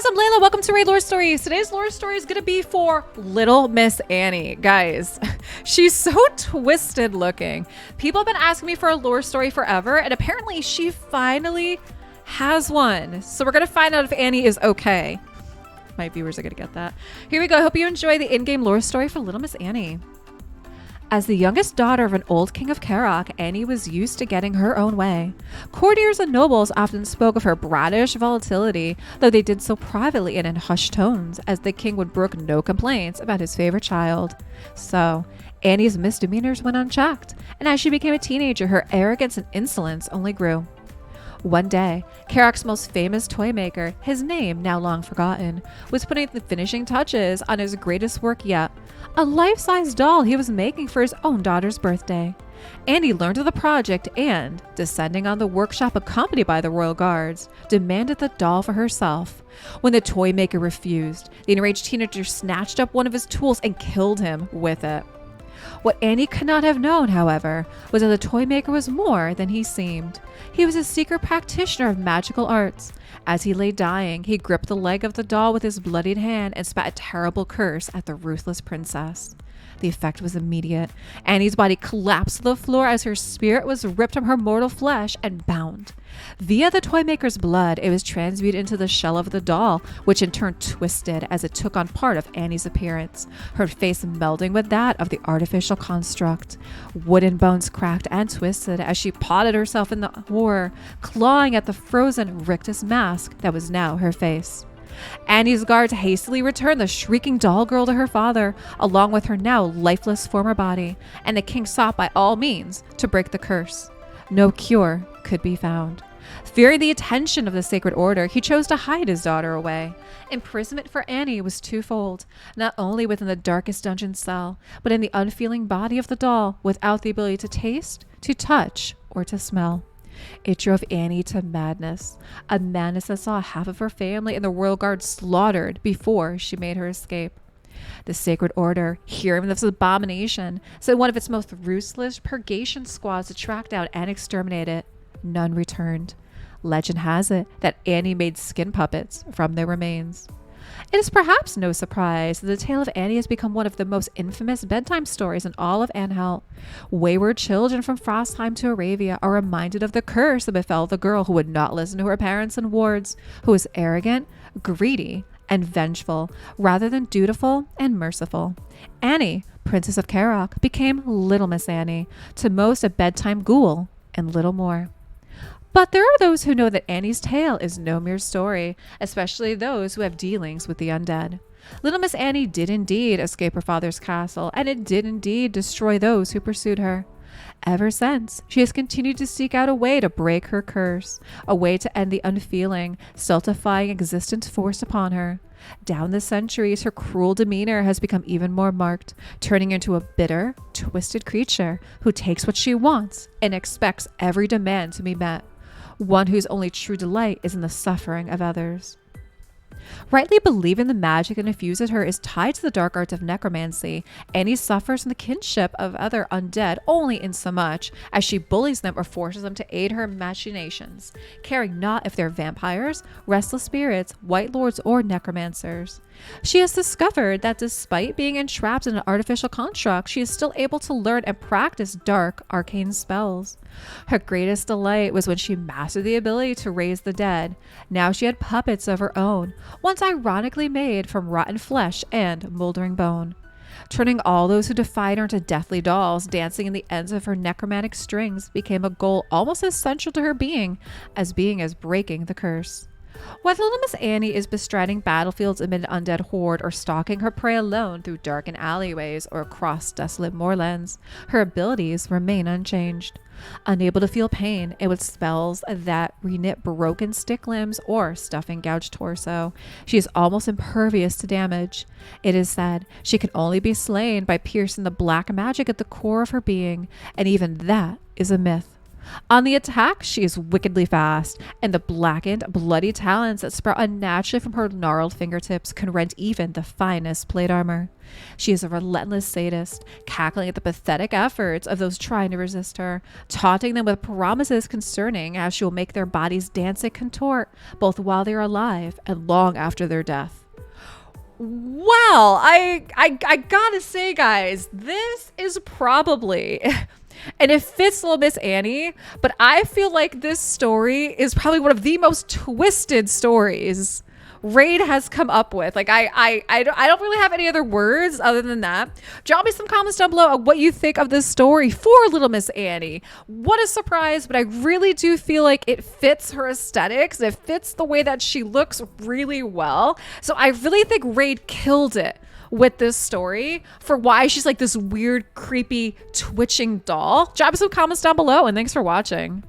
guys, I'm Layla. Welcome to Raid Lore Stories. Today's lore story is going to be for Little Miss Annie. Guys, she's so twisted looking. People have been asking me for a lore story forever, and apparently she finally has one. So we're going to find out if Annie is okay. My viewers are going to get that. Here we go. I hope you enjoy the in-game lore story for Little Miss Annie. As the youngest daughter of an old king of Karak, Annie was used to getting her own way. Courtiers and nobles often spoke of her bratish volatility, though they did so privately and in hushed tones, as the king would brook no complaints about his favorite child. So, Annie's misdemeanors went unchecked, and as she became a teenager, her arrogance and insolence only grew. One day, Karak's most famous toy maker, his name now long forgotten, was putting the finishing touches on his greatest work yet, a life-size doll he was making for his own daughter's birthday. Annie learned of the project and, descending on the workshop accompanied by the royal guards, demanded the doll for herself. When the toy maker refused, the enraged teenager snatched up one of his tools and killed him with it. What Annie could not have known, however, was that the toy maker was more than he seemed. He was a secret practitioner of magical arts. As he lay dying, he gripped the leg of the doll with his bloodied hand and spat a terrible curse at the ruthless princess. The effect was immediate. Annie's body collapsed to the floor as her spirit was ripped from her mortal flesh and bound. Via the toy maker's blood, it was transmuted into the shell of the doll, which in turn twisted as it took on part of Annie's appearance, her face melding with that of the artificial construct. Wooden bones cracked and twisted as she potted herself in the horror, clawing at the frozen rictus mask that was now her face. Annie's guards hastily returned the shrieking doll girl to her father, along with her now lifeless former body, and the king sought by all means to break the curse. No cure could be found. Fearing the attention of the sacred order, he chose to hide his daughter away. Imprisonment for Annie was twofold, not only within the darkest dungeon cell, but in the unfeeling body of the doll, without the ability to taste, to touch, or to smell. It drove Annie to madness, a madness that saw half of her family and the royal guard slaughtered before she made her escape. The sacred order, hearing of this abomination, sent one of its most ruthless purgation squads to track down and exterminate it. None returned. Legend has it that Annie made skin puppets from their remains. It is perhaps no surprise that the tale of Annie has become one of the most infamous bedtime stories in all of Anhalt. Wayward children from Frostheim to Aravia are reminded of the curse that befell the girl who would not listen to her parents and wards, who was arrogant, greedy, and vengeful, rather than dutiful and merciful. Annie, Princess of Karak, became Little Miss Annie, to most a bedtime ghoul, and little more. But there are those who know that Annie's tale is no mere story, especially those who have dealings with the undead. Little Miss Annie did indeed escape her father's castle, and it did indeed destroy those who pursued her. Ever since, she has continued to seek out a way to break her curse, a way to end the unfeeling, stultifying existence forced upon her. Down the centuries, her cruel demeanor has become even more marked, turning into a bitter, twisted creature who takes what she wants and expects every demand to be met. One whose only true delight is in the suffering of others. Rightly believing the magic that infuses her is tied to the dark arts of necromancy, Annie suffers from the kinship of other undead only insomuch as she bullies them or forces them to aid her machinations, caring not if they're vampires, restless spirits, white lords, or necromancers. She has discovered that despite being entrapped in an artificial construct, she is still able to learn and practice dark, arcane spells. Her greatest delight was when she mastered the ability to raise the dead. Now she had puppets of her own, once ironically made from rotten flesh and moldering bone. Turning all those who defied her into deathly dolls, dancing in the ends of her necromantic strings became a goal almost as central to her being as breaking the curse. Whether Little Miss Annie is bestriding battlefields amid an undead horde or stalking her prey alone through darkened alleyways or across desolate moorlands, her abilities remain unchanged. Unable to feel pain, with spells that reknit broken stick limbs or stuffing gouged torso, she is almost impervious to damage. It is said she can only be slain by piercing the black magic at the core of her being, and even that is a myth. On the attack, she is wickedly fast, and the blackened, bloody talons that sprout unnaturally from her gnarled fingertips can rend even the finest plate armor. She is a relentless sadist, cackling at the pathetic efforts of those trying to resist her, taunting them with promises concerning how she will make their bodies dance and contort, both while they are alive and long after their death. Well, I gotta say, guys, this is probably... And it fits Little Miss Annie, but I feel like this story is probably one of the most twisted stories Raid has come up with. Like, I don't really have any other words other than that. Drop me some comments down below on what you think of this story for Little Miss Annie. What a surprise, but I really do feel like it fits her aesthetics. It fits the way that she looks really well. So I really think Raid killed it with this story for why she's like this weird, creepy, twitching doll. Drop some comments down below, and thanks for watching.